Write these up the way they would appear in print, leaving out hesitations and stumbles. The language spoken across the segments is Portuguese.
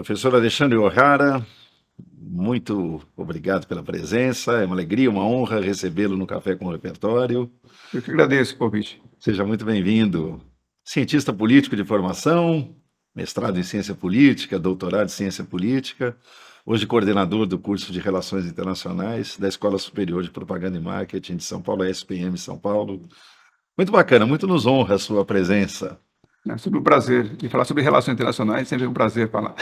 Professor Alexandre O'Hara, muito obrigado pela presença. É uma alegria, uma honra recebê-lo no Café com o Repertório. Eu que agradeço o convite. Seja muito bem-vindo. Cientista político de formação, mestrado em ciência política, doutorado em ciência política, hoje coordenador do curso de Relações Internacionais da Escola Superior de Propaganda e Marketing de São Paulo, a SPM São Paulo. Muito bacana, muito nos honra a sua presença. É sempre um prazer. E falar sobre relações internacionais sempre é um prazer falar.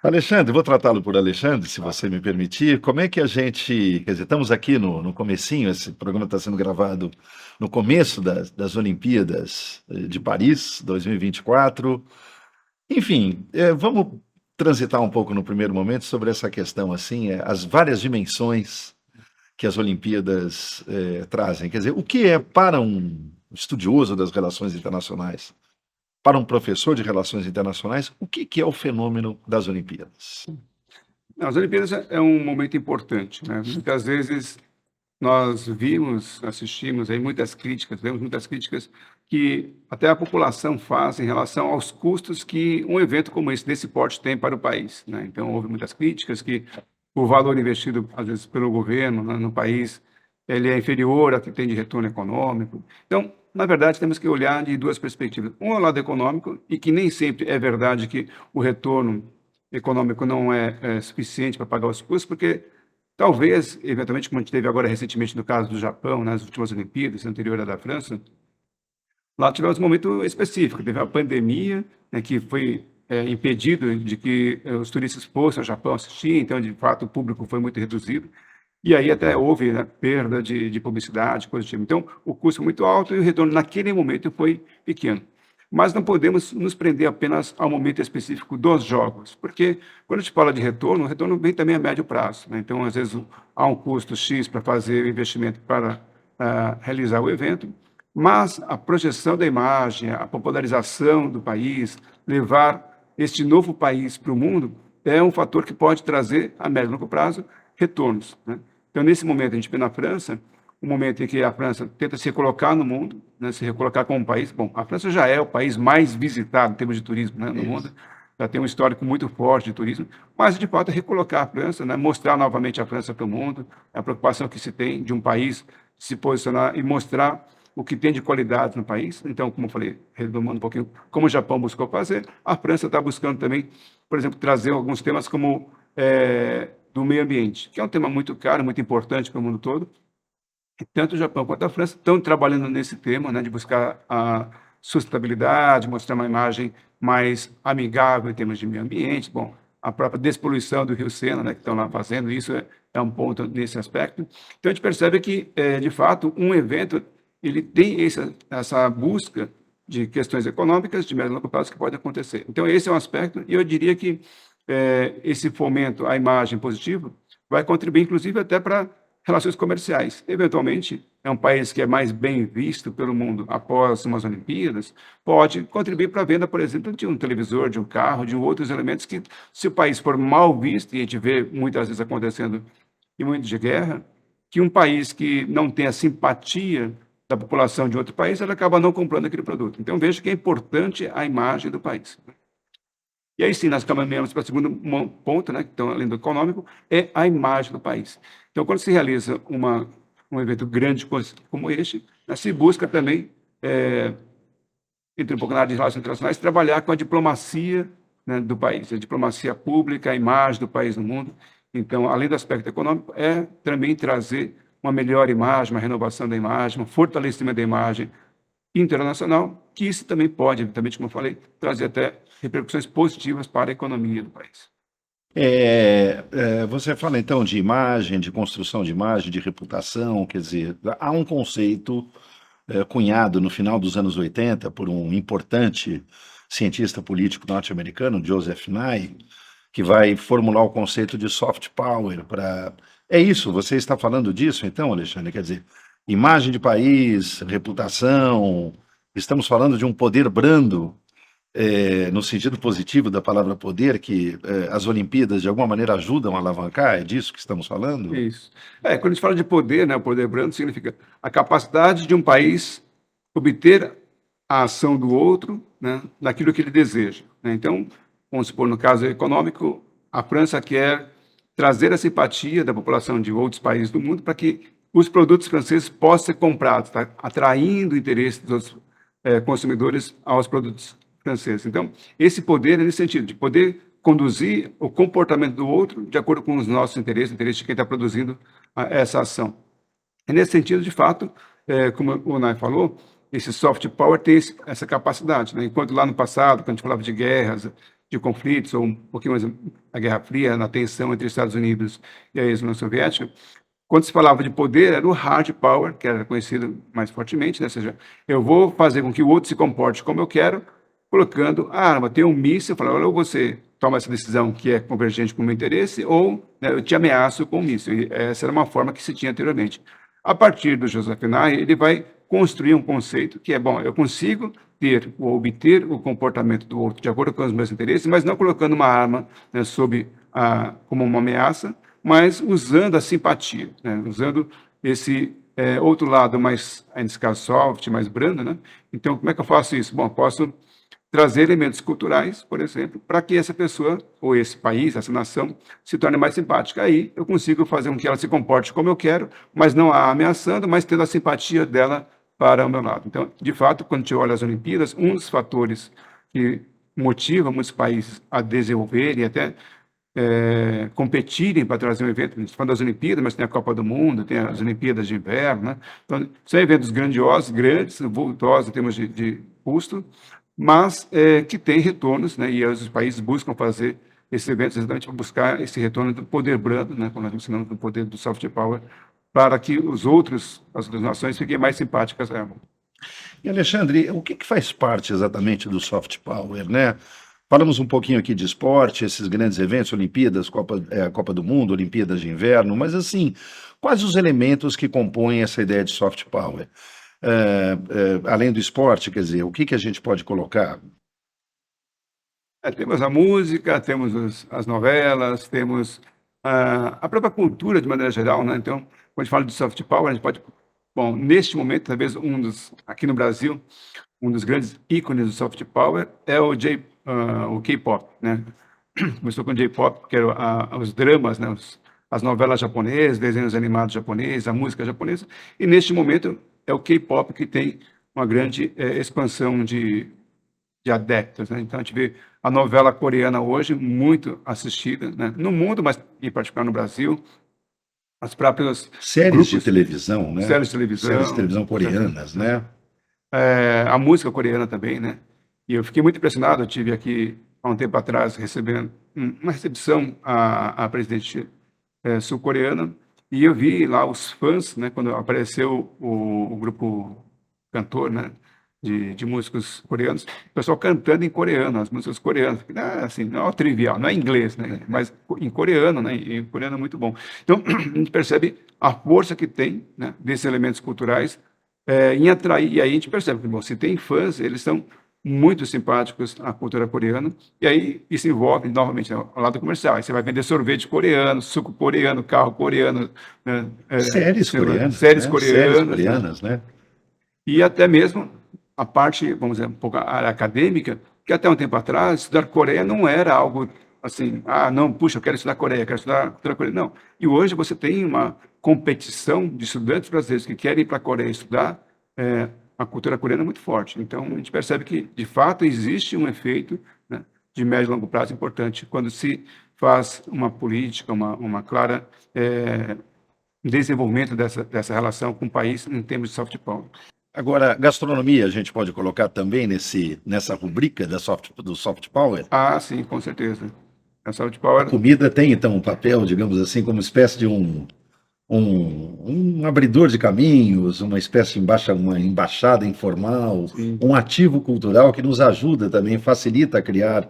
Alexandre, vou tratá-lo por Alexandre, se você me permitir. Como é que a gente, quer dizer, estamos aqui no comecinho, esse programa está sendo gravado no começo das Olimpíadas de Paris, 2024. Enfim, vamos transitar um pouco no primeiro momento sobre essa questão, assim, as várias dimensões que as Olimpíadas trazem. Quer dizer, o que é para um estudioso das relações internacionais, para um professor de relações internacionais, o que é o fenômeno das Olimpíadas? As Olimpíadas é um momento importante, né? Muitas vezes nós assistimos aí muitas críticas, vemos muitas críticas que até a população faz em relação aos custos que um evento como esse, desse porte, tem para o país, né? Então, houve muitas críticas que o valor investido, às vezes, pelo governo, né, no país, ele é inferior ao que tem de retorno econômico. Então, na verdade, temos que olhar de duas perspectivas. Um é o lado econômico, e que nem sempre é verdade que o retorno econômico não é suficiente para pagar os custos, porque talvez, eventualmente, como a gente teve agora recentemente no caso do Japão, nas últimas Olimpíadas, anterior à da França, lá tivemos um momento específico, teve a pandemia, né, que foi impedido de que os turistas fossem ao Japão assistir, então, de fato, o público foi muito reduzido, e aí até houve, né, perda de publicidade, coisa do tipo. Então, o custo foi muito alto e o retorno naquele momento foi pequeno. Mas não podemos nos prender apenas ao momento específico dos jogos, porque quando a gente fala de retorno, o retorno vem também a médio prazo, né? Então, às vezes, há um custo X para fazer o investimento para realizar o evento, mas a projeção da imagem, a popularização do país, levar este novo país para o mundo, é um fator que pode trazer, a médio e longo prazo, retornos, né? Então, nesse momento, a gente vê na França, um momento em que a França tenta se recolocar no mundo, né, se recolocar como um país. Bom, a França já é o país mais visitado em termos de turismo, né, no mundo, Isso. já tem um histórico muito forte de turismo, mas, de fato, é recolocar a França, né, mostrar novamente a França para o mundo, a preocupação que se tem de um país se posicionar e mostrar o que tem de qualidade no país. Então, como eu falei, retomando um pouquinho, como o Japão buscou fazer, a França está buscando também, por exemplo, trazer alguns temas como do meio ambiente, que é um tema muito caro, muito importante para o mundo todo, e tanto o Japão quanto a França estão trabalhando nesse tema, né, de buscar a sustentabilidade, mostrar uma imagem mais amigável em termos de meio ambiente. Bom, a própria despoluição do Rio Sena, né, que estão lá fazendo isso, é um ponto nesse aspecto. Então, a gente percebe que, de fato, um evento ele tem essa busca de questões econômicas de médio e longo prazo que pode acontecer. Então, esse é um aspecto, e eu diria que esse fomento à imagem positiva vai contribuir, inclusive, até para relações comerciais. Eventualmente, é um país que é mais bem visto pelo mundo após umas Olimpíadas, pode contribuir para a venda, por exemplo, de um televisor, de um carro, de outros elementos que, se o país for mal visto, e a gente vê muitas vezes acontecendo em momentos de guerra, que um país que não tem a simpatia da população de outro país, ela acaba não comprando aquele produto. Então, vejo que é importante a imagem do país. E aí sim, nós caminhamos para o segundo ponto, né, então, além do econômico, é a imagem do país. Então, quando se realiza um evento grande como este, né, se busca também, entre um pouco na área de relações internacionais, trabalhar com a diplomacia, né, do país, a diplomacia pública, a imagem do país no mundo. Então, além do aspecto econômico, é também trazer uma melhor imagem, uma renovação da imagem, um fortalecimento da imagem internacional, que isso também pode, evidentemente, como eu falei, trazer até repercussões positivas para a economia do país. Você fala então de imagem, de construção de imagem, de reputação, quer dizer, há um conceito cunhado no final dos anos 80 por um importante cientista político norte-americano, Joseph Nye, que vai formular o conceito de soft power para. É isso, você está falando disso então, Alexandre? Quer dizer, imagem de país, reputação, estamos falando de um poder brando, no sentido positivo da palavra poder, que as Olimpíadas de alguma maneira ajudam a alavancar, é disso que estamos falando? Isso. Quando a gente fala de poder, né, o poder brando significa a capacidade de um país obter a ação do outro, né, naquilo que ele deseja, né? Então, vamos supor, no caso econômico, a França quer trazer a simpatia da população de outros países do mundo para que os produtos franceses possam ser comprados, tá? Atraindo o interesse dos consumidores aos produtos franceses. Então, esse poder é nesse sentido, de poder conduzir o comportamento do outro de acordo com os nossos interesses, o interesse de quem está produzindo essa ação. E nesse sentido, de fato, como o Nai falou, esse soft power tem essa capacidade, né? Enquanto lá no passado, quando a gente falava de guerras, de conflitos, ou um pouquinho mais a Guerra Fria, na tensão entre Estados Unidos e a ex-União Soviética, quando se falava de poder, era o hard power, que era conhecido mais fortemente, né? Ou seja, eu vou fazer com que o outro se comporte como eu quero, colocando a arma. Tem um míssil, falando, ou você toma essa decisão que é convergente com o meu interesse, ou né, eu te ameaço com o míssil. E essa era uma forma que se tinha anteriormente. A partir do Joseph Nye, ele vai construir um conceito que é, bom, eu consigo ter ou obter o comportamento do outro de acordo com os meus interesses, mas não colocando uma arma né, como uma ameaça, mas usando a simpatia, né, usando esse outro lado mais, nesse caso, soft, mais brando. Né? Então, como é que eu faço isso? Bom, posso trazer elementos culturais, por exemplo, para que essa pessoa, ou esse país, essa nação, se torne mais simpática. Aí eu consigo fazer com que ela se comporte como eu quero, mas não a ameaçando, mas tendo a simpatia dela para o meu lado. Então, de fato, quando a gente olha as Olimpíadas, um dos fatores que motiva muitos países a desenvolver e até competirem para trazer um evento, a gente fala das Olimpíadas, mas tem a Copa do Mundo, tem as Olimpíadas de Inverno, né? Então, são eventos grandiosos, grandes, vultosos em termos de custo, mas que têm retornos, né? E os países buscam fazer esses eventos exatamente para buscar esse retorno do poder brando, né? Como nós mencionamos, do poder do soft power, para que as outras nações fiquem mais simpáticas a ela. E Alexandre, o que que faz parte exatamente do soft power, né? Falamos um pouquinho aqui de esporte, esses grandes eventos, Olimpíadas, Copa do Mundo, Olimpíadas de Inverno, mas assim, quais os elementos que compõem essa ideia de soft power? Além do esporte, quer dizer, o que que a gente pode colocar? Temos a música, temos as novelas, temos a própria cultura de maneira geral, né? Então, quando a gente fala de soft power, a gente pode, bom, neste momento, talvez aqui no Brasil, um dos grandes ícones do soft power é o K-pop, né? Começou com o J-pop, que eram os dramas, né? As novelas japonesas, desenhos animados japoneses, a música japonesa, e neste momento é o K-pop que tem uma grande expansão de adeptos, né? Então a gente vê a novela coreana hoje muito assistida, né? No mundo, mas em particular no Brasil, as próprias Séries de grupos, televisão, né? séries de Séries de televisão, televisão coreanas, né? a música coreana também, né? E eu fiquei muito impressionado, eu tive aqui há um tempo atrás recebendo uma recepção a presidente sul-coreana, e eu vi lá os fãs, né, quando apareceu o grupo cantor, né, de músicos coreanos, o pessoal cantando em coreano, as músicas coreanas, assim, não é trivial, não é inglês, né, mas em coreano, né, e em coreano é muito bom. Então, a gente percebe a força que tem, né, desses elementos culturais em atrair, e aí a gente percebe que, bom, se tem fãs, eles são muito simpáticos à cultura coreana, e aí isso envolve, novamente, né, o lado comercial. Aí você vai vender sorvete coreano, suco coreano, carro coreano, né, Séries sei lá, coreanas, séries né? Séries coreanas, né, coreanas, né? e até mesmo a parte, vamos dizer, um pouco a área acadêmica, que até um tempo atrás, estudar Coreia não era algo assim, não, puxa, eu quero estudar Coreia, quero estudar cultura coreana. Não. E hoje você tem uma competição de estudantes brasileiros que querem ir para a Coreia estudar a cultura coreana muito forte. Então, a gente percebe que, de fato, existe um efeito, né, de médio e longo prazo importante quando se faz uma política, uma clara desenvolvimento dessa relação com o país em termos de soft power. Agora, gastronomia a gente pode colocar também nessa rubrica do soft power? Ah, sim, com certeza. A soft A power, comida tem, então, um papel, digamos assim, como espécie de um abridor de caminhos, uma espécie de uma embaixada informal, sim, um ativo cultural que nos ajuda também, facilita a criar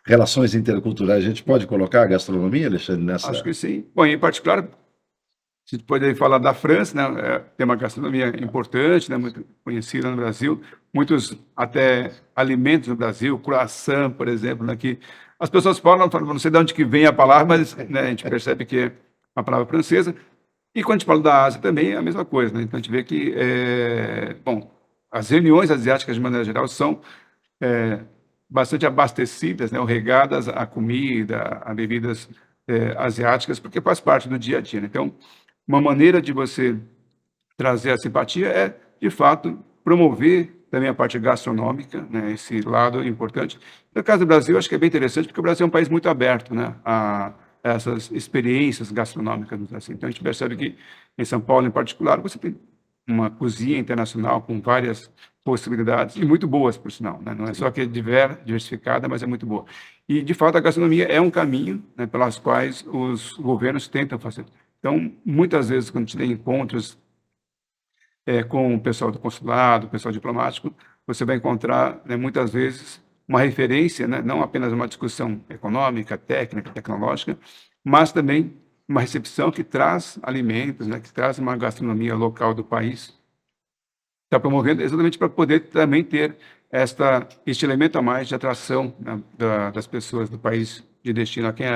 relações interculturais. A gente pode colocar a gastronomia, Alexandre, acho nessa. que sim. Bom, em particular, se pode falar da França, né, tem uma gastronomia importante, né, muito conhecida no Brasil, muitos até alimentos no Brasil, croissant, por exemplo, né, que as pessoas falam, não sei de onde que vem a palavra, mas né, a gente percebe que é uma palavra francesa. E quando a gente fala da Ásia também é a mesma coisa, né? Então a gente vê que, bom, as reuniões asiáticas de maneira geral são bastante abastecidas, né, ou regadas a comida, a bebidas asiáticas, porque faz parte do dia a dia, né? Então, uma maneira de você trazer a simpatia é, de fato, promover também a parte gastronômica, né, esse lado importante. No caso do Brasil, acho que é bem interessante, porque o Brasil é um país muito aberto, né, a essas experiências gastronômicas, vamos dizer assim. Então, a gente percebe que, em São Paulo, em particular, você tem uma cozinha internacional com várias possibilidades, e muito boas, por sinal, né? Não é só que é diversificada, mas é muito boa. E, de fato, a gastronomia é um caminho, né, pelas quais os governos tentam fazer. Então, muitas vezes, quando a gente tem encontros com o pessoal do consulado, o pessoal diplomático, você vai encontrar, né, muitas vezes, uma referência, né, não apenas uma discussão econômica, técnica, tecnológica, mas também uma recepção que traz alimentos, né, que traz uma gastronomia local do país, está promovendo exatamente para poder também ter este elemento a mais de atração, né, das pessoas do país de destino a quem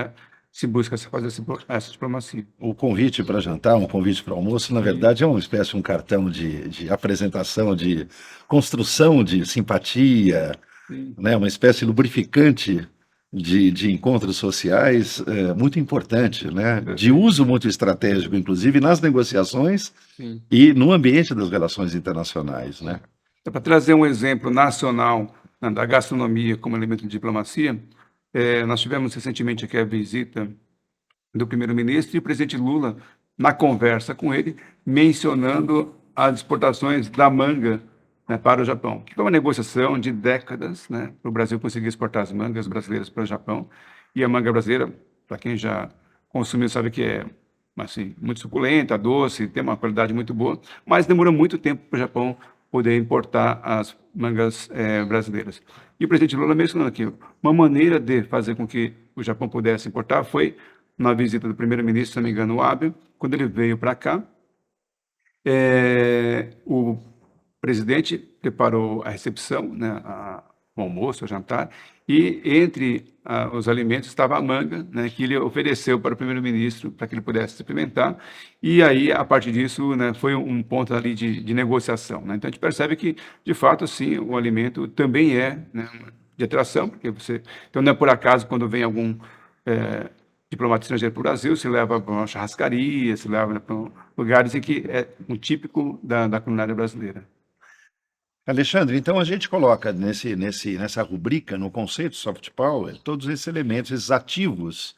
se busca fazer essa diplomacia. O convite para jantar, um convite para almoço, na verdade, é uma espécie de um cartão de apresentação, de construção de simpatia, Sim, né? Uma espécie de lubrificante de encontros sociais muito importante, né? De perfeito. uso muito estratégico, inclusive nas negociações Sim. e no ambiente das relações internacionais, né? Então, para trazer um exemplo nacional, né, da gastronomia como elemento de diplomacia, nós tivemos recentemente aqui a visita do primeiro-ministro e o presidente Lula, na conversa com ele, mencionando as exportações da manga, né, para o Japão, que foi uma negociação de décadas, né, para o Brasil conseguir exportar as mangas brasileiras para o Japão. E a manga brasileira, para quem já consumiu, sabe que é assim, muito suculenta, doce, tem uma qualidade muito boa, mas demorou muito tempo para o Japão poder importar as mangas brasileiras. E o presidente Lula mencionou aqui, uma maneira de fazer com que o Japão pudesse importar foi na visita do primeiro-ministro, se não me engano, o Abe, quando ele veio para cá, o presidente preparou a recepção, né, o almoço, o jantar, e entre os alimentos estava a manga, né, que ele ofereceu para o primeiro-ministro para que ele pudesse experimentar, e aí, a partir disso, né, foi um ponto ali de negociação, né? Então, a gente percebe que, de fato, sim, o alimento também é, né, de atração, porque você... Então, não é por acaso, quando vem algum diplomata estrangeiro para o Brasil, se leva para uma churrascaria, se leva para lugares em que é um típico da culinária brasileira. Alexandre, então a gente coloca nessa rubrica, no conceito soft power, todos esses elementos, esses ativos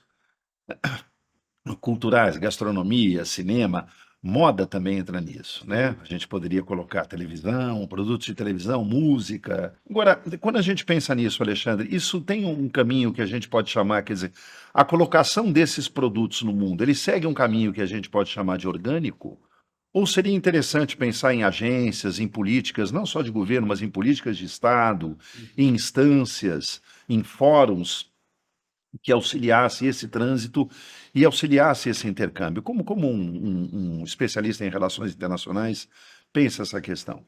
culturais, gastronomia, cinema, moda também entra nisso, né? A gente poderia colocar televisão, produtos de televisão, música. Agora, quando a gente pensa nisso, Alexandre, isso tem um caminho que a gente pode chamar, quer dizer, a colocação desses produtos no mundo, ele segue um caminho que a gente pode chamar de orgânico? Ou seria interessante pensar em agências, em políticas, não só de governo, mas em políticas de Estado, em instâncias, em fóruns que auxiliasse esse trânsito e auxiliasse esse intercâmbio? Como um especialista em relações internacionais pensa essa questão?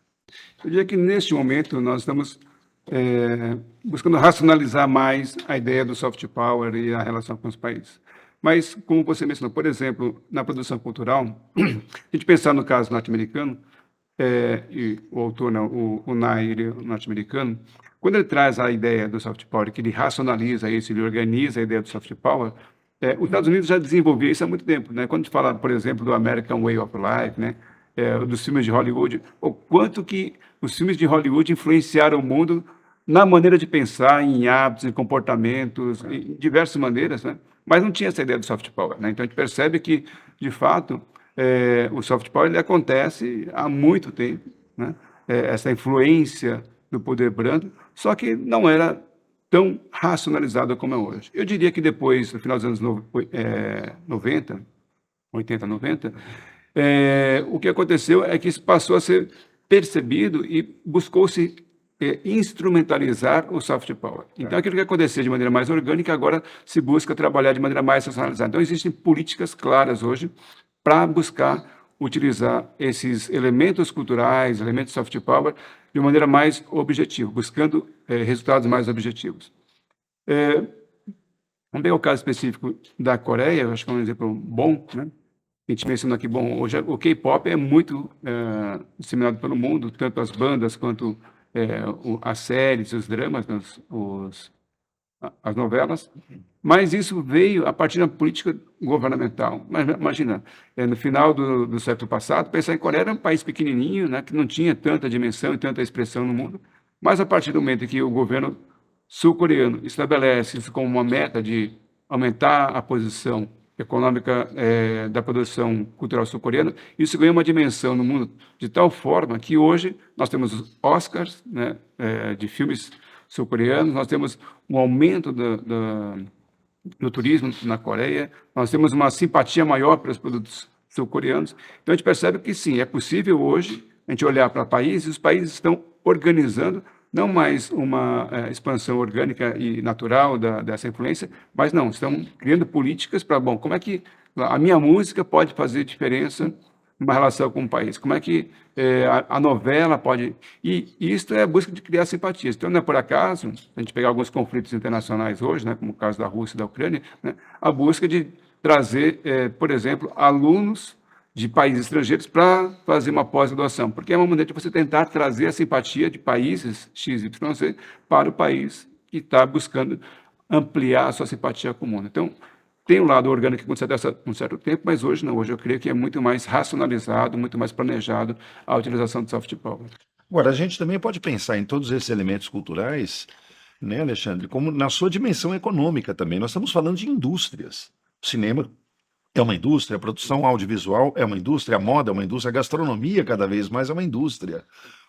Eu diria que, neste momento, nós estamos buscando racionalizar mais a ideia do soft power e a relação com os países. Mas, como você mencionou, por exemplo, na produção cultural, a gente pensar no caso norte-americano, e o autor, não, o Nye, ele é norte-americano, quando ele traz a ideia do soft power, que ele racionaliza isso, ele organiza a ideia do soft power, os Estados Unidos já desenvolveu isso há muito tempo, né? Quando a gente fala, por exemplo, do American Way of Life, né? Dos filmes de Hollywood, o quanto que os filmes de Hollywood influenciaram o mundo na maneira de pensar, em hábitos, em comportamentos, em diversas maneiras, né? Mas não tinha essa ideia do soft power, né? Então a gente percebe que, de fato, o soft power ele acontece há muito tempo, né? Essa influência do poder brando, só que não era tão racionalizada como é hoje. Eu diria que depois, no final dos anos 90, 80, 90, o que aconteceu é que isso passou a ser percebido e buscou-se instrumentalizar o soft power. Então, aquilo que acontecia de maneira mais orgânica, agora se busca trabalhar de maneira mais racionalizada. Então, existem políticas claras hoje para buscar utilizar esses elementos culturais, elementos soft power, de maneira mais objetiva, buscando resultados mais objetivos. Vamos pegar o caso específico da Coreia, eu acho que é um exemplo bom, né? A gente mencionou aqui, bom, hoje o K-pop é muito disseminado pelo mundo, tanto as bandas quanto as séries, os dramas, as novelas, mas isso veio a partir da política governamental. Mas imagina, no final do século passado, pensar em Coreia era um país pequenininho, né, que não tinha tanta dimensão e tanta expressão no mundo, mas a partir do momento em que o governo sul-coreano estabelece isso como uma meta de aumentar a posição econômica da produção cultural sul-coreana, isso ganhou uma dimensão no mundo de tal forma que hoje nós temos os Oscars, né, de filmes sul-coreanos, nós temos um aumento do turismo na Coreia, nós temos uma simpatia maior pelos produtos sul-coreanos. Então, a gente percebe que, sim, é possível hoje a gente olhar para países, e os países estão organizando não mais uma expansão orgânica e natural dessa influência, mas não, estão criando políticas para, bom, como é que a minha música pode fazer diferença numa relação com o país? Como é que a novela pode... E isso é a busca de criar simpatias. Então, não é por acaso, se a gente pegar alguns conflitos internacionais hoje, né, como o caso da Rússia e da Ucrânia, né, a busca de trazer, por exemplo, alunos de países estrangeiros para fazer uma pós-graduação, porque é uma maneira de você tentar trazer a simpatia de países X, Y, Z para o país que está buscando ampliar a sua simpatia comum. Então, tem um lado orgânico que acontece há um certo tempo, mas hoje não. Hoje eu creio que é muito mais racionalizado, muito mais planejado a utilização do soft power. Agora, a gente também pode pensar em todos esses elementos culturais, né, Alexandre, como na sua dimensão econômica também. Nós estamos falando de indústrias. O cinema é uma indústria, a produção audiovisual é uma indústria, a moda é uma indústria, a gastronomia cada vez mais é uma indústria,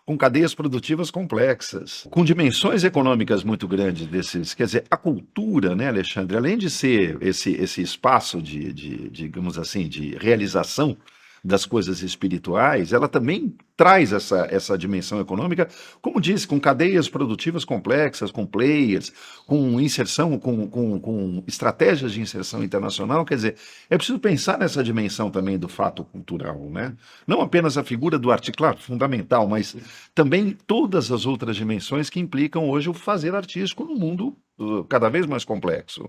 com cadeias produtivas complexas, com dimensões econômicas muito grandes desses. Quer dizer, a cultura, né, Alexandre, além de ser esse espaço digamos assim, de realização das coisas espirituais, ela também traz essa dimensão econômica, como disse, com cadeias produtivas complexas, com players, com inserção, com estratégias de inserção internacional. Quer dizer, é preciso pensar nessa dimensão também do fato cultural, né? Não apenas a figura do artista, claro, fundamental, mas também todas as outras dimensões que implicam hoje o fazer artístico no mundo cada vez mais complexo.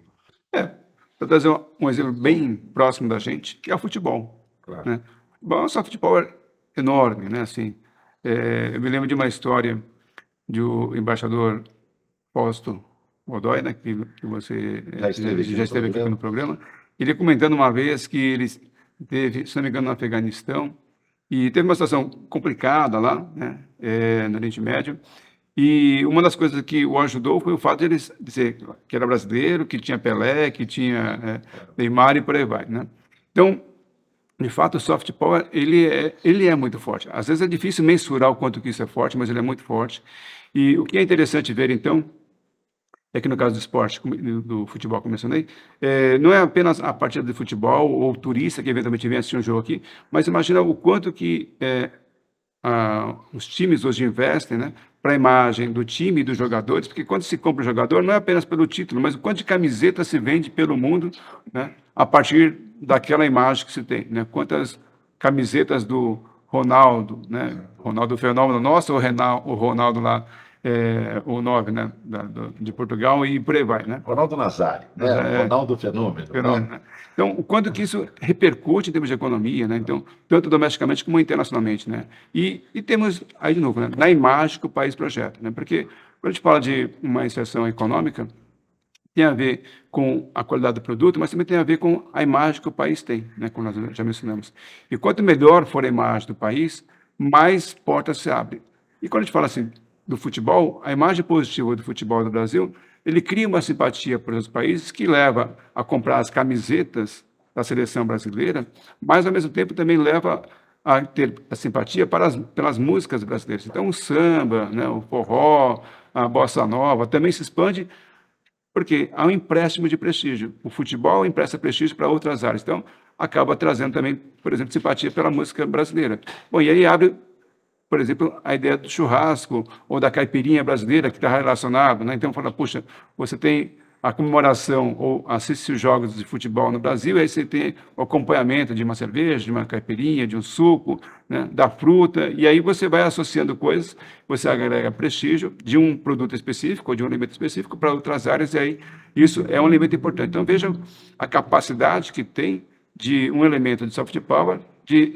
Vou trazer um exemplo bem próximo da gente, que é o futebol. Claro. Né? Bom, só futebol é enorme, né? Assim, eu me lembro de uma história do embaixador Fausto Godoy, né? Que você já esteve aqui no programa. Ele comentando uma vez que ele teve, se não me engano, no Afeganistão, e teve uma situação complicada lá, né? No Oriente Médio. E uma das coisas que o ajudou foi o fato de ele dizer que era brasileiro, que tinha Pelé, que tinha Neymar e por aí vai, né? Então, de fato, o soft power, ele é muito forte. Às vezes é difícil mensurar o quanto que isso é forte, mas ele é muito forte. E o que é interessante ver, então, é que no caso do esporte, do futebol que eu mencionei, não é apenas a partida de futebol ou o turista que eventualmente vem assistir um jogo aqui, mas imagina o quanto que os times hoje investem, né, para a imagem do time e dos jogadores, porque quando se compra um jogador, não é apenas pelo título, mas o quanto de camiseta se vende pelo mundo, né, a partir daquela imagem que se tem. Né? Quantas camisetas do Ronaldo, né, Ronaldo Fenômeno nosso, o Ronaldo lá, o 9, né, de Portugal, e por aí vai. Né? Ronaldo Nazário, né? Ronaldo Fenômeno. Fenômeno, né? Então, o quanto que isso repercute em termos de economia, né? Então, tanto domesticamente como internacionalmente, né? E temos, aí de novo, né, na imagem que o país projeta, né? Porque quando a gente fala de uma inserção econômica, tem a ver com a qualidade do produto, mas também tem a ver com a imagem que o país tem, né? Como nós já mencionamos. E quanto melhor for a imagem do país, mais portas se abrem. E quando a gente fala assim do futebol, a imagem positiva do futebol do Brasil, ele cria uma simpatia para os países que leva a comprar as camisetas da seleção brasileira, mas ao mesmo tempo também leva a ter a simpatia pelas músicas brasileiras. Então, o samba, né, o forró, a bossa nova também se expande porque há um empréstimo de prestígio. O futebol empresta prestígio para outras áreas. Então, acaba trazendo também, por exemplo, simpatia pela música brasileira. Bom, e aí abre, por exemplo, a ideia do churrasco ou da caipirinha brasileira que está relacionado, né? Então, fala, puxa, você tem a comemoração ou assiste os jogos de futebol no Brasil, aí você tem o acompanhamento de uma cerveja, de uma caipirinha, de um suco, né, da fruta, e aí você vai associando coisas, você agrega prestígio de um produto específico ou de um alimento específico para outras áreas, e aí isso é um elemento importante. Então, veja a capacidade que tem de um elemento de soft power de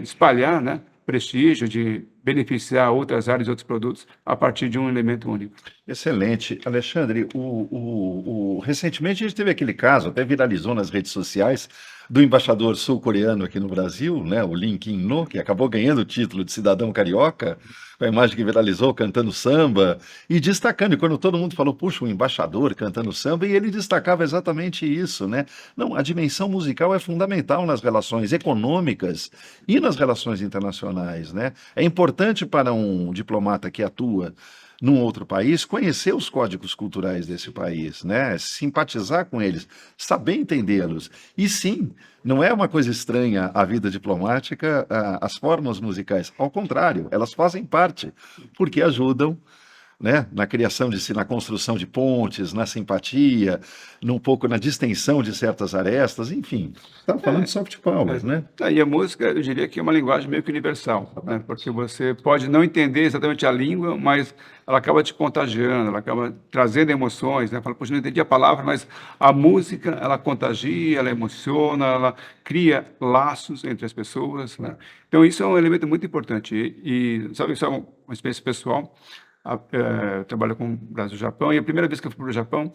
espalhar, né, prestígio, de beneficiar outras áreas e outros produtos a partir de um elemento único. Excelente. Alexandre, recentemente a gente teve aquele caso, até viralizou nas redes sociais, do embaixador sul-coreano aqui no Brasil, né, o Lee Kim-no, que acabou ganhando o título de cidadão carioca, com a imagem que viralizou cantando samba e destacando, e quando todo mundo falou, puxa, um embaixador cantando samba, e ele destacava exatamente isso, né? Não, a dimensão musical é fundamental nas relações econômicas e nas relações internacionais, né? É importante para um diplomata que atua num outro país, conhecer os códigos culturais desse país, né? Simpatizar com eles, saber entendê-los. E sim, não é uma coisa estranha a vida diplomática, as formas musicais. Ao contrário, elas fazem parte, porque ajudam, né, na criação de si, na construção de pontes, na simpatia, um pouco na distensão de certas arestas, enfim. Estamos falando de soft power, né? E a música, eu diria que é uma linguagem meio que universal, né? Porque você pode não entender exatamente a língua, mas ela acaba te contagiando, ela acaba trazendo emoções, né? Fala, poxa, não entendi a palavra, mas a música, ela contagia, ela emociona, ela cria laços entre as pessoas, né? Então, isso é um elemento muito importante. Sabe, isso é uma experiência pessoal. Eu trabalho com o Brasil e Japão, e a primeira vez que eu fui para o Japão,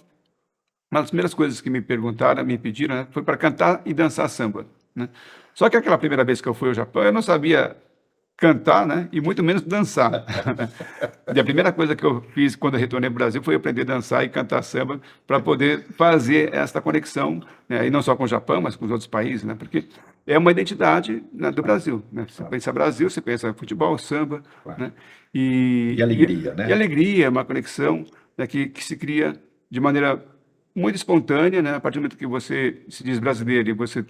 uma das primeiras coisas que me perguntaram, me pediram, né, foi para cantar e dançar samba, né? Só que aquela primeira vez que eu fui ao Japão, eu não sabia cantar, né, e muito menos dançar. E a primeira coisa que eu fiz quando eu retornei ao Brasil foi aprender a dançar e cantar samba para poder fazer essa conexão, né, e não só com o Japão, mas com os outros países, né, porque é uma identidade, né, do Brasil, né? Você pensa Brasil, você pensa futebol, samba, né, E alegria, e né? alegria, uma conexão, né, que se cria de maneira muito espontânea, né? A partir do momento que você se diz brasileiro e você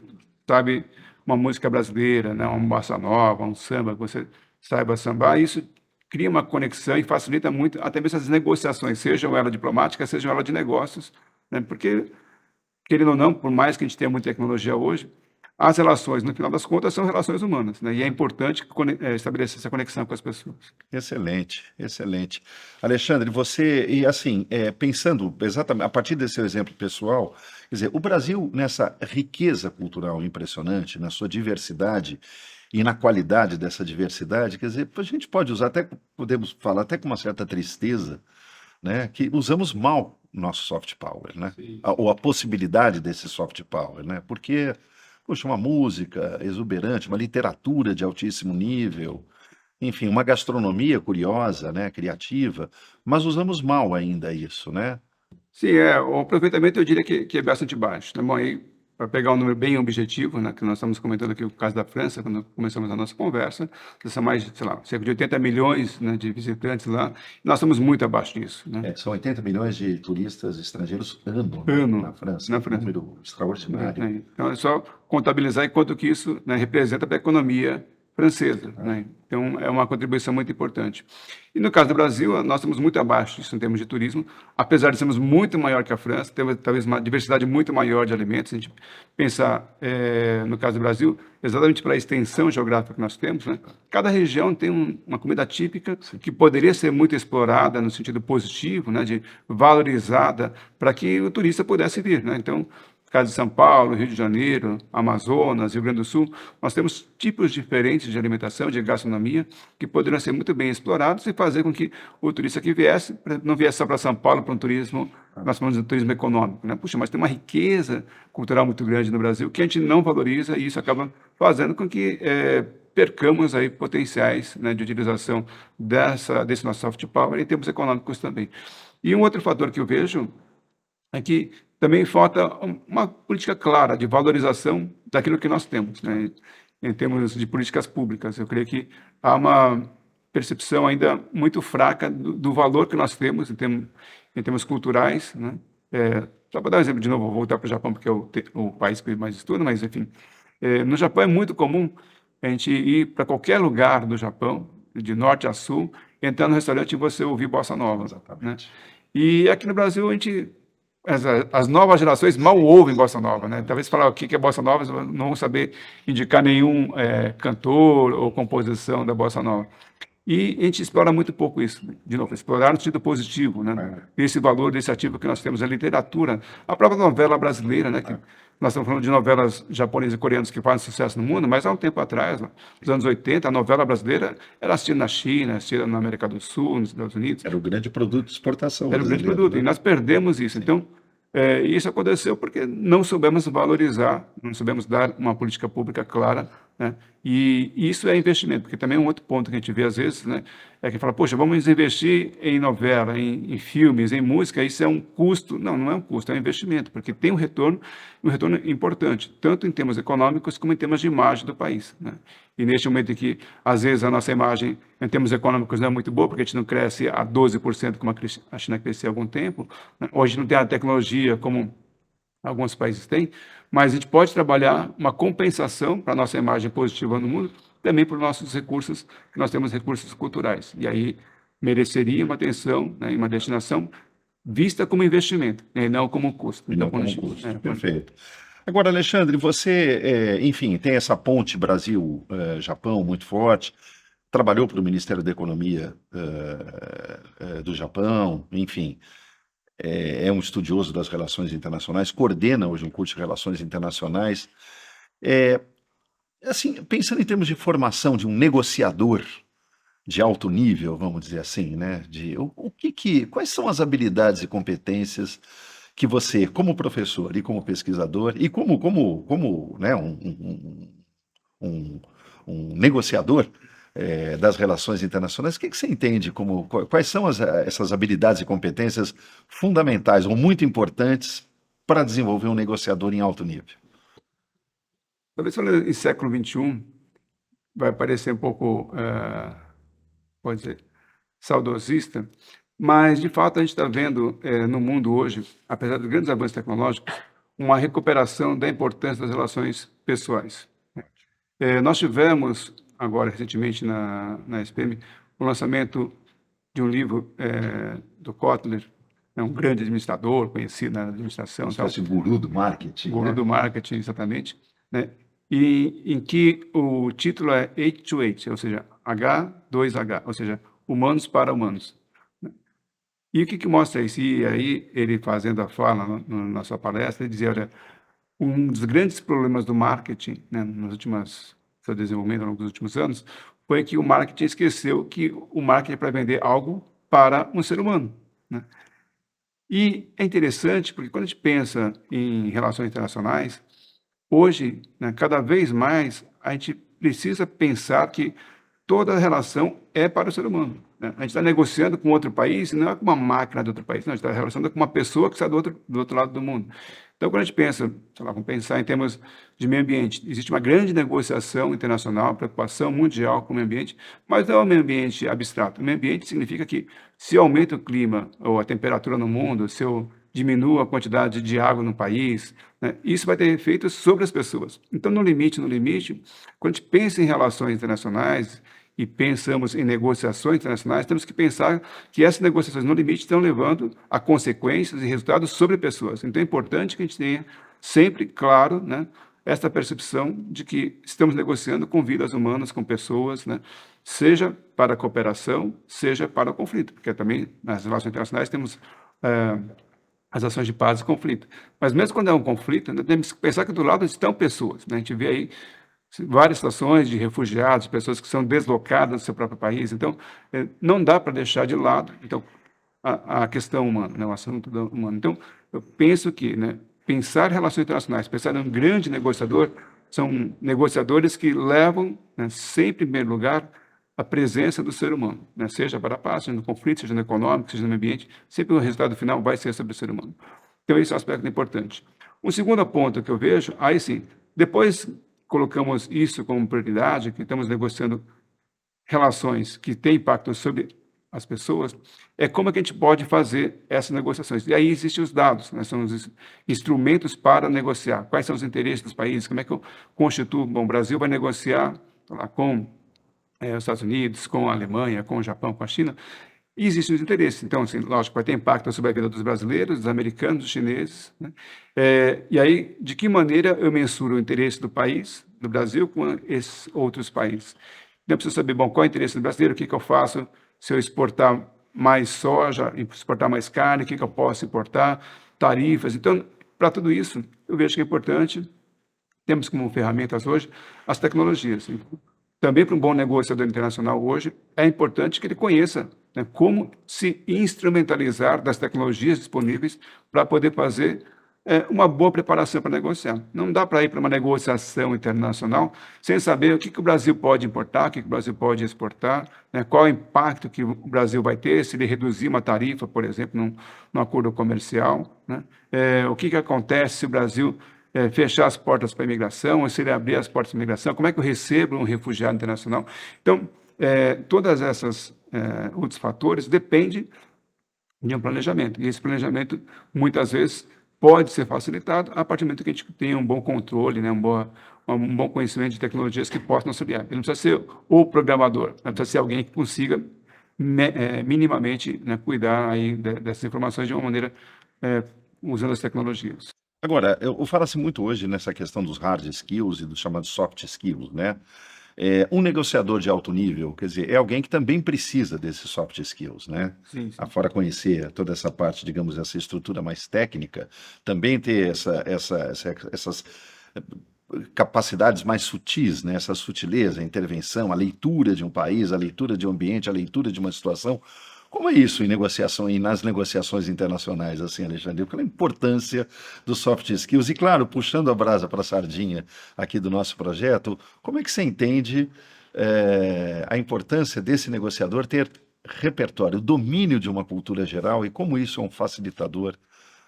sabe uma música brasileira, né? Uma bossa nova, um samba, que você saiba sambar, isso cria uma conexão e facilita muito até mesmo as negociações, sejam elas diplomáticas, sejam elas de negócios, né? Porque, querendo ou não, por mais que a gente tenha muita tecnologia hoje, as relações, no final das contas, são relações humanas, né? E é importante estabelecer essa conexão com as pessoas. Excelente, excelente. Alexandre, você, e assim, pensando exatamente a partir desse seu exemplo pessoal, quer dizer, o Brasil, nessa riqueza cultural impressionante, na sua diversidade e na qualidade dessa diversidade, quer dizer, a gente pode usar, até podemos falar até com uma certa tristeza, né, que usamos mal o nosso soft power, né? Ou a possibilidade desse soft power, né? Porque, poxa, uma música exuberante, uma literatura de altíssimo nível, enfim, uma gastronomia curiosa, né, criativa, mas usamos mal ainda isso, né? Sim, o aproveitamento eu diria que é bastante baixo, tá bom? Aí, para pegar um número bem objetivo, né, que nós estamos comentando aqui o caso da França, quando começamos a nossa conversa, são mais, sei lá, cerca de 80 milhões, né, de visitantes lá, nós estamos muito abaixo disso, né? São 80 milhões de turistas estrangeiros ano, né, Ano na França, na um França. número extraordinário. Né? Então, é só contabilizar quanto que isso, né, representa para a economia francesa, né? Então, é uma contribuição muito importante. E no caso do Brasil, nós estamos muito abaixo disso em termos de turismo, apesar de sermos muito maior que a França, temos talvez uma diversidade muito maior de alimentos. Se a gente pensar, no caso do Brasil, exatamente pela extensão geográfica que nós temos, né? Cada região tem uma comida típica que poderia ser muito explorada no sentido positivo, né, de valorizada, para que o turista pudesse vir, né? Então, caso de São Paulo, Rio de Janeiro, Amazonas, Rio Grande do Sul, nós temos tipos diferentes de alimentação, de gastronomia, que poderiam ser muito bem explorados e fazer com que o turista que viesse, não viesse só para São Paulo para um turismo, nós falamos de turismo econômico, né? Puxa, mas tem uma riqueza cultural muito grande no Brasil que a gente não valoriza e isso acaba fazendo com que percamos aí potenciais, né, de utilização desse nosso soft power em termos econômicos também. E um outro fator que eu vejo é que também falta uma política clara de valorização daquilo que nós temos, né? Em termos de políticas públicas. Eu creio que há uma percepção ainda muito fraca do valor que nós temos em termos culturais, né? Só para dar um exemplo de novo, vou voltar para o Japão, porque é o país que eu mais estudo, mas, enfim, no Japão é muito comum a gente ir para qualquer lugar do Japão, de norte a sul, entrar no restaurante e você ouvir bossa nova, né? Exatamente. E aqui no Brasil, as novas gerações mal ouvem bossa nova, né? Talvez falar o que é bossa nova, não vão saber indicar nenhum cantor ou composição da bossa nova. E a gente explora muito pouco isso, né? De novo, explorar no sentido positivo, né? Esse valor desse ativo que nós temos, a literatura, a própria novela brasileira, né? Que nós estamos falando de novelas japonesas e coreanas que fazem sucesso no mundo, mas há um tempo atrás, nos anos 80, a novela brasileira era assistida na China, assistida na América do Sul, nos Estados Unidos. Era o grande produto de exportação Era um grande brasileiro, produto, e né? nós perdemos isso. Sim. Então, isso aconteceu porque não soubemos valorizar, não soubemos dar uma política pública clara, né? E isso é investimento, porque também um outro ponto que a gente vê às vezes, né, é que fala, poxa, vamos investir em novela, em filmes, em música, isso é um custo. Não, não é um custo, é um investimento, porque tem um retorno importante, tanto em termos econômicos como em termos de imagem do país, né? E neste momento em que, às vezes, a nossa imagem, em termos econômicos, não é muito boa, porque a gente não cresce a 12% como a China cresceu há algum tempo, né? Hoje não tem a tecnologia como alguns países têm, mas a gente pode trabalhar uma compensação para a nossa imagem positiva no mundo, também por nossos recursos, que nós temos recursos culturais. E aí mereceria uma atenção, né, e uma destinação vista como investimento, né, e não como custo. E Então, não quando a como gente, custo. Perfeito. Agora, Alexandre, você, enfim, tem essa ponte Brasil-Japão muito forte, trabalhou para o Ministério da Economia do Japão, enfim, é um estudioso das relações internacionais, coordena hoje um curso de relações internacionais. É, assim, pensando em termos de formação de um negociador de alto nível, vamos dizer assim, né? Quais são as habilidades e competências que você, como professor e como pesquisador, e como né, um- um negociador das relações internacionais, o que você entende quais são essas habilidades e competências fundamentais ou muito importantes para desenvolver um negociador em alto nível? talvez falando em século XXI, vai parecer um pouco, pode dizer, saudosista, mas, de fato, a gente está vendo no mundo hoje, apesar dos grandes avanços tecnológicos, uma recuperação da importância das relações pessoais. Nós tivemos, agora, recentemente, na SPM, o lançamento de um livro do Kotler, um grande administrador, conhecido na Uma administração, e tal, espécie de guru do marketing, guru né? do marketing, exatamente, né? E em que o título é H2H, ou seja, H2H, ou seja, humanos para humanos. E o que que mostra isso? E aí, ele fazendo a fala na sua palestra, ele dizia, olha, um dos grandes problemas do marketing, né, seu desenvolvimento ao longo dos últimos anos, foi que o marketing esqueceu que o marketing é para vender algo para um ser humano, né? E é interessante porque quando a gente pensa em relações internacionais, hoje, né, cada vez mais, a gente precisa pensar que toda relação é para o ser humano, né? A gente está negociando com outro país, não é com uma máquina de outro país, não, a gente está relacionando com uma pessoa que está do outro lado do mundo. Então, quando a gente pensa, sei lá, vamos pensar em termos de meio ambiente, existe uma grande negociação internacional, preocupação mundial com o meio ambiente, mas não é um meio ambiente abstrato. O meio ambiente significa que se aumenta o clima ou a temperatura no mundo, se eu diminuo a quantidade de água no país, né, isso vai ter efeitos sobre as pessoas. Então, no limite, quando a gente pensa em relações internacionais e pensamos em negociações internacionais, temos que pensar que essas negociações no limite estão levando a consequências e resultados sobre pessoas. Então é importante que a gente tenha sempre claro, né, esta percepção de que estamos negociando com vidas humanas, com pessoas, né, seja para a cooperação, seja para o conflito, porque também nas relações internacionais temos as ações de paz e conflito. Mas mesmo quando é um conflito, né, temos que pensar que do lado estão pessoas, né? A gente vê aí várias situações de refugiados, pessoas que são deslocadas do seu próprio país. Então, não dá para deixar de lado então, a questão humana, né, o assunto humano. Então, eu penso que, né, pensar em relações internacionais, pensar em um grande negociador, são negociadores que levam, né, sempre em primeiro lugar, a presença do ser humano, né, seja para a paz, seja no conflito, seja no econômico, seja no meio ambiente, sempre o resultado final vai ser sobre o ser humano. Então, esse é um aspecto importante. Um segundo ponto que eu vejo, aí sim, depois colocamos isso como prioridade, que estamos negociando relações que têm impacto sobre as pessoas, é como é que a gente pode fazer essas negociações. E aí existem os dados, né? São os instrumentos para negociar. Quais são os interesses dos países? Como é que eu constituo? Bom, o Brasil vai negociar lá, com os Estados Unidos, com a Alemanha, com o Japão, com a China, e existem os interesses. Então, assim, lógico, vai ter impacto sobre a vida dos brasileiros, dos americanos, dos chineses, né? E aí, de que maneira eu mensuro o interesse do país, do Brasil, com esses outros países? Eu preciso saber, bom, qual é o interesse do brasileiro, o que que eu faço se eu exportar mais soja, exportar mais carne, o que que eu posso importar, tarifas. Então, para tudo isso, eu vejo que é importante, temos como ferramentas hoje as tecnologias. Também para um bom negociador internacional hoje, é importante que ele conheça, né, como se instrumentalizar das tecnologias disponíveis para poder fazer uma boa preparação para negociar. Não dá para ir para uma negociação internacional sem saber o que que o Brasil pode importar, o que que o Brasil pode exportar, né, qual é o impacto que o Brasil vai ter se ele reduzir uma tarifa, por exemplo, num acordo comercial, né? O que que acontece se o Brasil fechar as portas para a imigração, ou se ele abrir as portas para a imigração, como é que eu recebo um refugiado internacional? Então, todas essas outros fatores dependem de um planejamento. E esse planejamento, muitas vezes, pode ser facilitado a partir do momento que a gente tenha um bom controle, né, um bom conhecimento de tecnologias que possam auxiliar. Ele não precisa ser o programador, mas precisa ser alguém que consiga minimamente, né, cuidar aí dessas informações de uma maneira usando as tecnologias. Agora, fala-se muito hoje nessa questão dos hard skills e dos chamados soft skills, né? Um negociador de alto nível, quer dizer, é alguém que também precisa desses soft skills, né? Sim, sim. Afora conhecer toda essa parte, digamos, essa estrutura mais técnica, também ter essas capacidades mais sutis, né? Essa sutileza, a intervenção, a leitura de um país, a leitura de um ambiente, a leitura de uma situação. Como é isso em negociação e nas negociações internacionais, assim, Alexandre? Qual é a importância dos soft skills? E, claro, puxando a brasa para a sardinha aqui do nosso projeto, como é que você entende a importância desse negociador ter repertório, domínio de uma cultura geral e como isso é um facilitador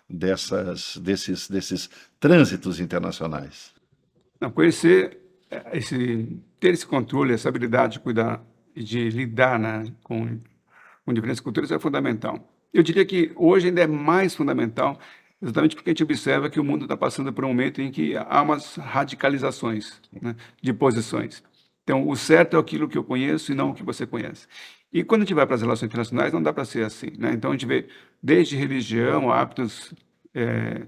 desses trânsitos internacionais? Não, conhecer, ter esse controle, essa habilidade de cuidar e de lidar, né, com diferentes culturas é fundamental. Eu diria que hoje ainda é mais fundamental, exatamente porque a gente observa que o mundo está passando por um momento em que há umas radicalizações, né, de posições. Então, o certo é aquilo que eu conheço e não o que você conhece. E quando a gente vai para as relações internacionais, não dá para ser assim, né? Então, a gente vê desde religião, hábitos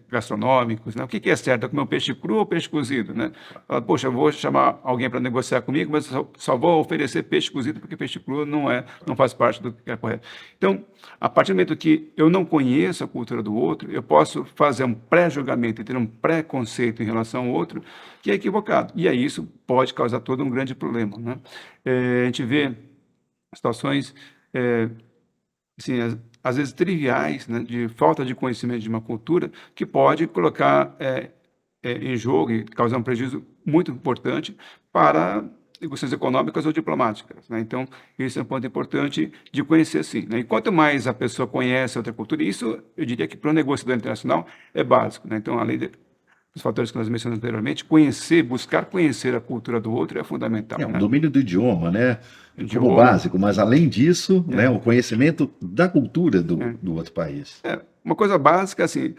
gastronômicos, né? O que que é certo? É comer um peixe cru ou peixe cozido, né? Fala, poxa, eu vou chamar alguém para negociar comigo, mas só vou oferecer peixe cozido porque peixe cru não faz parte do que é correto. Então, a partir do momento que eu não conheço a cultura do outro, eu posso fazer um pré-julgamento e ter um preconceito em relação ao outro que é equivocado. E aí isso pode causar todo um grande problema, né? A gente vê situações assim, às vezes triviais, né, de falta de conhecimento de uma cultura, que pode colocar em jogo e causar um prejuízo muito importante para negociações econômicas ou diplomáticas, né? Então, esse é um ponto importante de conhecer, sim, né? E quanto mais a pessoa conhece outra cultura, isso eu diria que para o negociador internacional é básico, né? Então, além dos fatores que nós mencionamos anteriormente, buscar conhecer a cultura do outro é fundamental, O né? domínio do idioma, né? Como Idioma, básico, mas além disso, né, é, o conhecimento da cultura é. do outro país. Uma coisa básica, assim,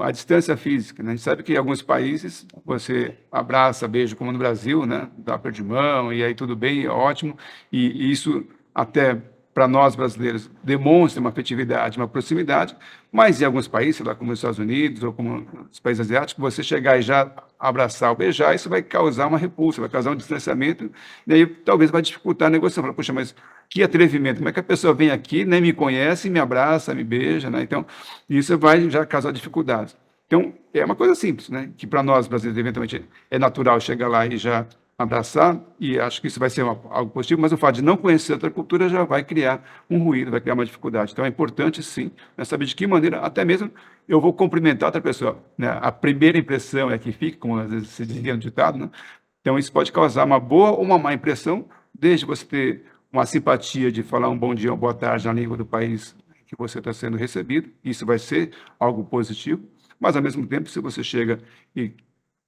a distância física, né? A gente sabe que em alguns países você abraça, beija, como no Brasil, né? Dá aperto de mão, e aí tudo bem, é ótimo. E isso, até para nós brasileiros, demonstra uma afetividade, uma proximidade, mas em alguns países, sei lá, como os Estados Unidos ou como os países asiáticos, você chegar e já abraçar ou beijar, isso vai causar uma repulsa, vai causar um distanciamento, e aí talvez vai dificultar a negociação. Fala, poxa, mas que atrevimento, como é que a pessoa vem aqui, nem me conhece, me abraça, me beija, né? Então, isso vai já causar dificuldades. Então, é uma coisa simples, né? Que para nós brasileiros, eventualmente, é natural chegar lá e já abraçar, e acho que isso vai ser algo positivo, mas o fato de não conhecer outra cultura já vai criar um ruído, vai criar uma dificuldade. Então, é importante, sim, né, saber de que maneira, até mesmo eu vou cumprimentar outra pessoa, né? A primeira impressão é que fica, como às vezes se dizia no ditado, né? Então, isso pode causar uma boa ou uma má impressão, desde você ter uma simpatia de falar um bom dia ou boa tarde na língua do país que você está sendo recebido, isso vai ser algo positivo, mas, ao mesmo tempo, se você chega e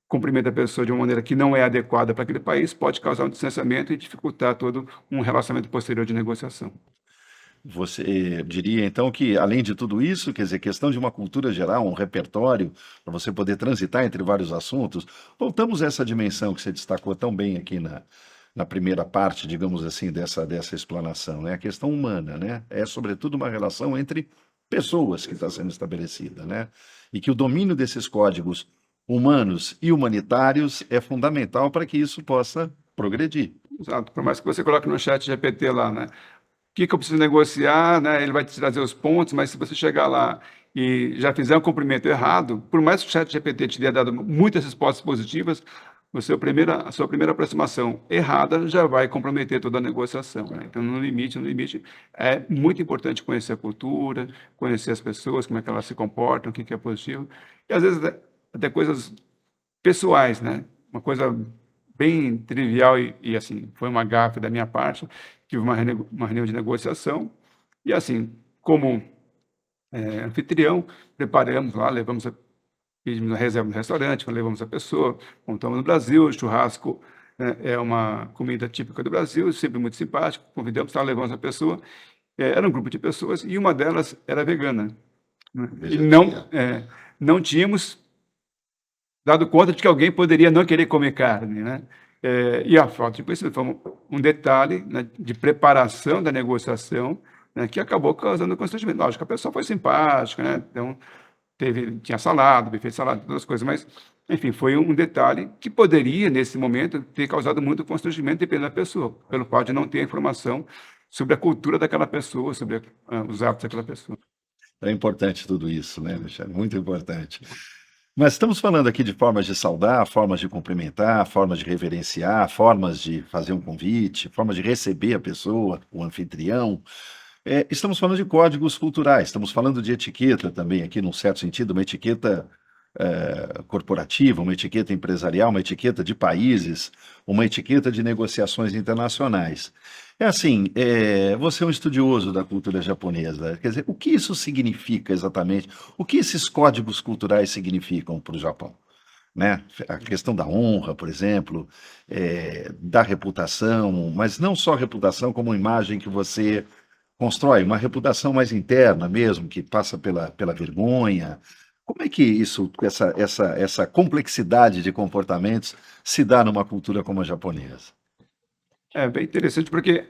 cumprimenta a pessoa de uma maneira que não é adequada para aquele país, pode causar um distanciamento e dificultar todo um relacionamento posterior de negociação. Você diria, então, que, além de tudo isso, quer dizer, questão de uma cultura geral, um repertório, para você poder transitar entre vários assuntos, voltamos a essa dimensão que você destacou tão bem aqui na primeira parte, digamos assim, dessa explanação, né? A questão humana, né? É, sobretudo, uma relação entre pessoas que está sendo estabelecida, né? E que o domínio desses códigos humanos e humanitários é fundamental para que isso possa progredir. Exato. Por mais que você coloque no chat GPT lá, né? O que eu preciso negociar, né? Ele vai te trazer os pontos, mas se você chegar lá e já fizer um cumprimento errado, por mais que o chat GPT te tenha dado muitas respostas positivas, a sua primeira aproximação errada já vai comprometer toda a negociação, né? Então, no limite, é muito importante conhecer a cultura, conhecer as pessoas, como é que elas se comportam, o que que é positivo, e às vezes até coisas pessoais, né? Uma coisa bem trivial e assim, foi uma gafe da minha parte. Tive uma reunião de negociação e, assim, como anfitrião, preparamos lá, pedimos a reserva no restaurante, levamos a pessoa, montamos no Brasil, o churrasco, né, é uma comida típica do Brasil, sempre muito simpático, convidamos, tá, levamos a pessoa, era um grupo de pessoas e uma delas era vegana, né? E Vegetariano. não tínhamos dado conta de que alguém poderia não querer comer carne, né? E a falta de conhecimento foi um detalhe, né, de preparação da negociação, né, que acabou causando constrangimento. Lógico, a pessoa foi simpática, né? Então, tinha salada, buffet de salada, todas as coisas, mas, enfim, foi um detalhe que poderia, nesse momento, ter causado muito constrangimento, dependendo da pessoa, pelo fato de não ter informação sobre a cultura daquela pessoa, sobre os hábitos daquela pessoa. É importante tudo isso, né, Alexandre? Muito importante. Mas estamos falando aqui de formas de saudar, formas de cumprimentar, formas de reverenciar, formas de fazer um convite, formas de receber a pessoa, o anfitrião. Estamos falando de códigos culturais, estamos falando de etiqueta também, aqui, num certo sentido, uma etiqueta corporativa, uma etiqueta empresarial, uma etiqueta de países, uma etiqueta de negociações internacionais. É assim, você é um estudioso da cultura japonesa, quer dizer, o que isso significa exatamente? O que esses códigos culturais significam para o Japão? Né? A questão da honra, por exemplo, da reputação, mas não só reputação, como imagem que você constrói, uma reputação mais interna mesmo, que passa pela vergonha. Como é que essa complexidade de comportamentos se dá numa cultura como a japonesa? É bem interessante porque,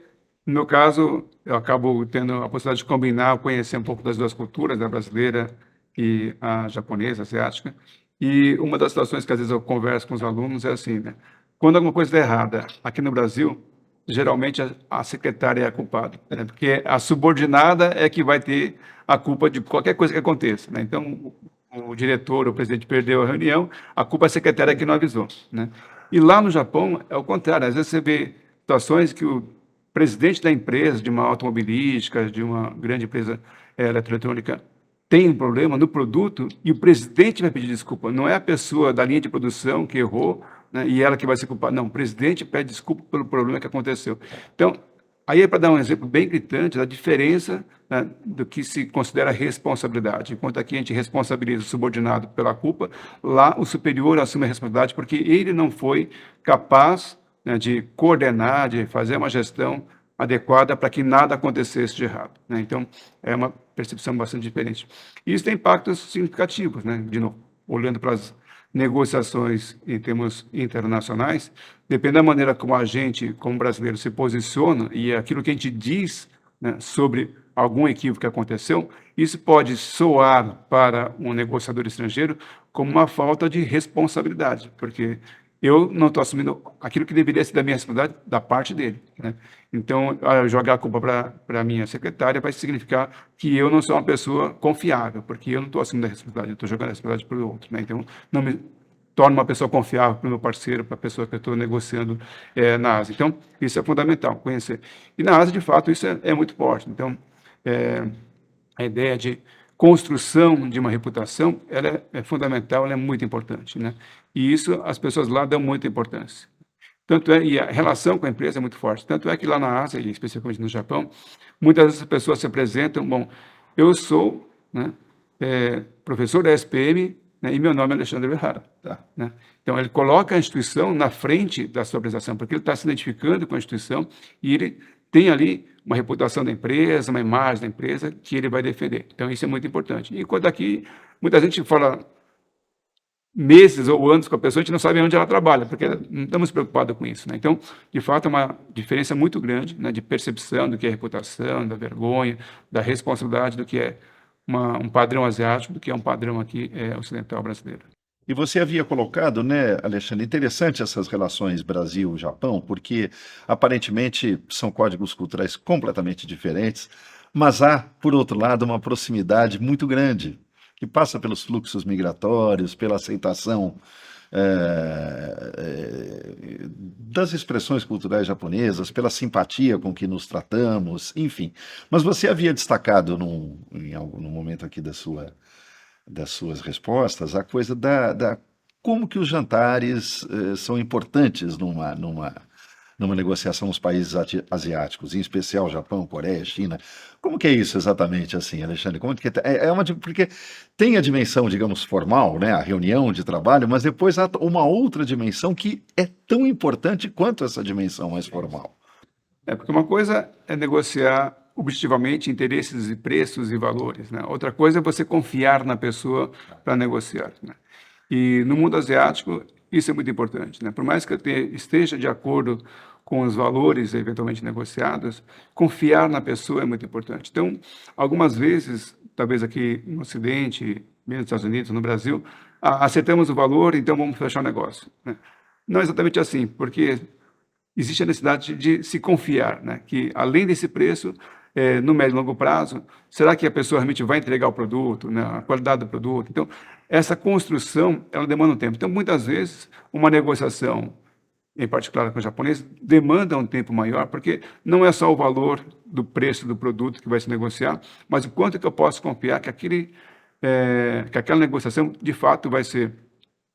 no meu caso, eu acabo tendo a possibilidade de combinar, conhecer um pouco das duas culturas, a brasileira e a japonesa, asiática. E uma das situações que às vezes eu converso com os alunos é assim, né? Quando alguma coisa está errada aqui no Brasil, geralmente a secretária é a culpada, né? Porque a subordinada é que vai ter a culpa de qualquer coisa que aconteça, né? Então, o diretor, o presidente perdeu a reunião, a culpa é a secretária que não avisou, né? E lá no Japão é o contrário. Às vezes você vê situações que o presidente da empresa, de uma automobilística, de uma grande empresa eletroeletrônica, tem um problema no produto e o presidente vai pedir desculpa. Não é a pessoa da linha de produção que errou, né, e ela que vai se culpar. Não, o presidente pede desculpa pelo problema que aconteceu. Então, aí é para dar um exemplo bem gritante da diferença, né, do que se considera responsabilidade. Enquanto aqui a gente responsabiliza o subordinado pela culpa, lá o superior assume a responsabilidade porque ele não foi capaz, né, de coordenar, de fazer uma gestão adequada para que nada acontecesse de errado, né? Então, é uma percepção bastante diferente. E isso tem impactos significativos, né? De novo, olhando para as negociações em termos internacionais, depende da maneira como a gente, como brasileiro, se posiciona e aquilo que a gente diz, né, sobre algum equívoco que aconteceu, isso pode soar para um negociador estrangeiro como uma falta de responsabilidade, porque eu não estou assumindo aquilo que deveria ser da minha responsabilidade da parte dele, né? Então, jogar a culpa para a minha secretária vai significar que eu não sou uma pessoa confiável, porque eu não estou assumindo a responsabilidade, eu estou jogando a responsabilidade para o outro, né? Então, não me torno uma pessoa confiável para o meu parceiro, para a pessoa que eu estou negociando na Ásia. Então, isso é fundamental, conhecer. E na Ásia, de fato, isso é muito forte. Então, é, a ideia de construção de uma reputação, ela é fundamental, ela é muito importante, né? E isso as pessoas lá dão muita importância. E a relação com a empresa é muito forte. Tanto é que lá na Ásia, e especialmente no Japão, muitas vezes as pessoas se apresentam, bom, eu sou, né, professor da SPM, né, e meu nome é Alexandre Verrara, tá, né? Então, ele coloca a instituição na frente da sua apresentação, porque ele está se identificando com a instituição e ele tem ali uma reputação da empresa, uma imagem da empresa que ele vai defender. Então, isso é muito importante. Enquanto aqui, muita gente fala meses ou anos com a pessoa, a gente não sabe onde ela trabalha, porque não estamos preocupados com isso, né? Então, de fato, é uma diferença muito grande, né, de percepção do que é reputação, da vergonha, da responsabilidade do que é um padrão asiático, do que é um padrão aqui ocidental brasileiro. E você havia colocado, né, Alexandre, interessante essas relações Brasil-Japão, porque aparentemente são códigos culturais completamente diferentes, mas há, por outro lado, uma proximidade muito grande, que passa pelos fluxos migratórios, pela aceitação das expressões culturais japonesas, pela simpatia com que nos tratamos, enfim. Mas você havia destacado num momento aqui das suas respostas, a coisa como que os jantares são importantes numa negociação nos países asiáticos, em especial Japão, Coreia, China. Como que é isso exatamente assim, Alexandre? Como que porque tem a dimensão, digamos, formal, né, a reunião de trabalho, mas depois há uma outra dimensão que é tão importante quanto essa dimensão mais formal. Porque uma coisa é negociar objetivamente interesses e preços e valores, né? Outra coisa é você confiar na pessoa para negociar, né? E no mundo asiático, isso é muito importante, né? Por mais que eu esteja de acordo com os valores eventualmente negociados, confiar na pessoa é muito importante. Então, algumas vezes, talvez aqui no Ocidente, mesmo nos Estados Unidos, no Brasil, acertamos o valor, então vamos fechar o negócio, né? Não é exatamente assim, porque existe a necessidade de se confiar, né? Que além desse preço, no médio e longo prazo, será que a pessoa realmente vai entregar o produto, né? A qualidade do produto? Então, essa construção, ela demanda um tempo. Então, muitas vezes, uma negociação, em particular com o japonês, demanda um tempo maior, porque não é só o valor do preço do produto que vai se negociar, mas o quanto que eu posso confiar que que aquela negociação, de fato, vai ser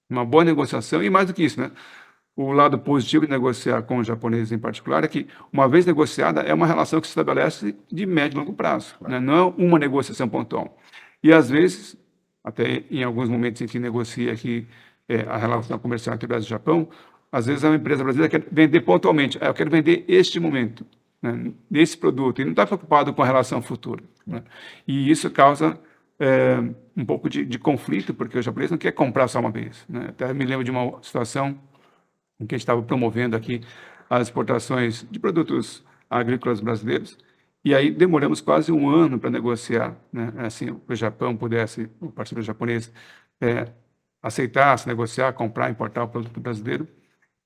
uma boa negociação, e mais do que isso, né? O lado positivo de negociar com os japoneses em particular é que, uma vez negociada, é uma relação que se estabelece de médio e longo prazo, né? Não é uma negociação pontual. E, às vezes, até em alguns momentos em que negocia aqui a relação comercial entre o Brasil e o Japão, às vezes a empresa brasileira quer vender pontualmente. Eu quero vender este momento, né, desse produto, e não está preocupado com a relação futura, né? E isso causa um pouco de conflito, porque o japonês não quer comprar só uma vez, né? Até me lembro de uma situação em que a gente estava promovendo aqui as exportações de produtos agrícolas brasileiros, e aí demoramos quase um ano para negociar, né? Assim, o Japão pudesse, o parceiro japonês, é, aceitasse, negociar, comprar, importar o produto brasileiro.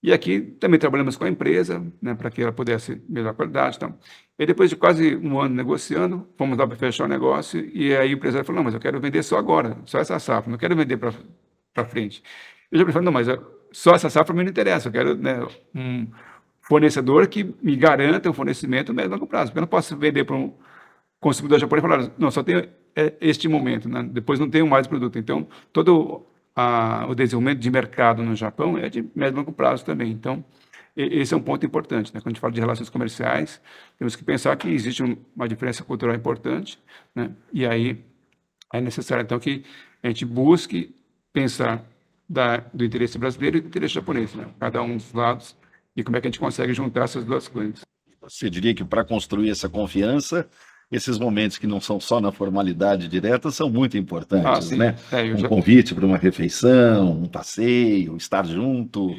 E aqui também trabalhamos com a empresa, né, para que ela pudesse melhorar a qualidade. Então. E depois de quase um ano negociando, fomos lá para fechar o negócio, e aí o empresário falou, não, mas eu quero vender só agora, só essa safra, não quero vender para frente. Eu já falei, não, mas só essa safra me não interessa, eu quero, né, um fornecedor que me garanta o fornecimento a médio e longo prazo, porque eu não posso vender para um consumidor japonês e falar, não, só tenho este momento, né, depois não tenho mais produto. Então, todo o desenvolvimento de mercado no Japão é de médio e longo prazo também. Então, esse é um ponto importante, né? Quando a gente fala de relações comerciais, temos que pensar que existe uma diferença cultural importante, né? E aí é necessário, então, que a gente busque pensar do interesse brasileiro e do interesse japonês, né? Cada um dos lados, e como é que a gente consegue juntar essas duas coisas. Você diria que para construir essa confiança, esses momentos que não são só na formalidade direta são muito importantes, Sim. né? Um convite para uma refeição, um passeio, estar junto.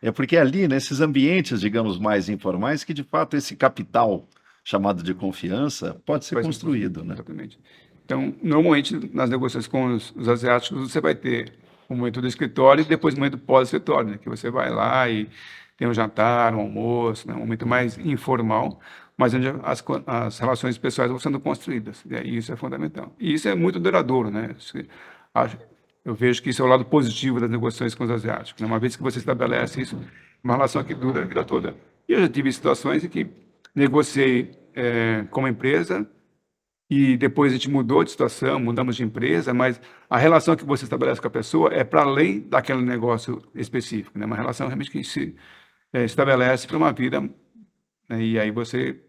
É porque é ali, nesses ambientes, digamos, mais informais, que de fato esse capital chamado de confiança pode ser construído, né? Exatamente. Então, normalmente, nas negociações com os asiáticos, você vai ter o momento do escritório e depois o momento pós-escritório, né? Que você vai lá e tem um jantar, um almoço, né? Um momento mais informal, mas onde as relações pessoais vão sendo construídas. E aí isso é fundamental. E isso é muito duradouro, né? Eu vejo que isso é o lado positivo das negociações com os asiáticos, né? Uma vez que você estabelece isso, uma relação que dura a vida toda. E eu já tive situações em que negociei com uma empresa e depois a gente mudou de situação, mudamos de empresa, mas a relação que você estabelece com a pessoa é para além daquele negócio específico, né? Uma relação realmente que se estabelece para uma vida, né? E aí você,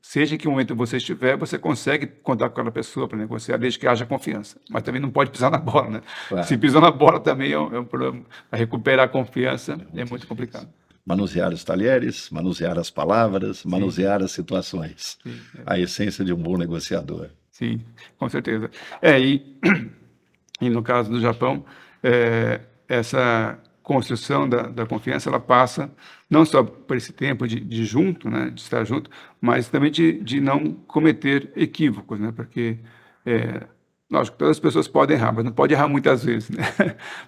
seja em que momento você estiver, você consegue contar com aquela pessoa para negociar, desde que haja confiança. Mas também não pode pisar na bola, né? Claro. Se pisar na bola também é um problema. A recuperar a confiança é muito complicado. Manusear os talheres, manusear as palavras, manusear as situações. Sim, A essência de um bom negociador. Sim, com certeza. E no caso do Japão, essa construção da confiança, ela passa não só por esse tempo de junto, né, de estar junto, mas também de não cometer equívocos, né, porque Lógico, todas as pessoas podem errar, mas não pode errar muitas vezes, né?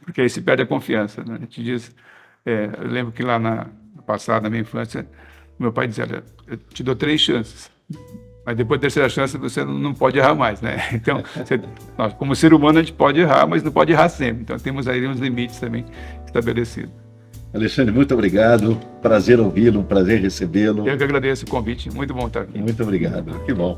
Porque aí se perde a confiança, né? A gente diz, eu lembro que lá no passado, na minha infância, meu pai dizia, olha, eu te dou 3 chances, mas depois da terceira chance você não pode errar mais, né? Então, nós, como ser humano, a gente pode errar, mas não pode errar sempre. Então, temos aí uns limites também estabelecidos. Alexandre, muito obrigado. Prazer ouvi-lo, prazer recebê-lo. Eu que agradeço o convite. Muito bom estar aqui. Muito obrigado. Que bom.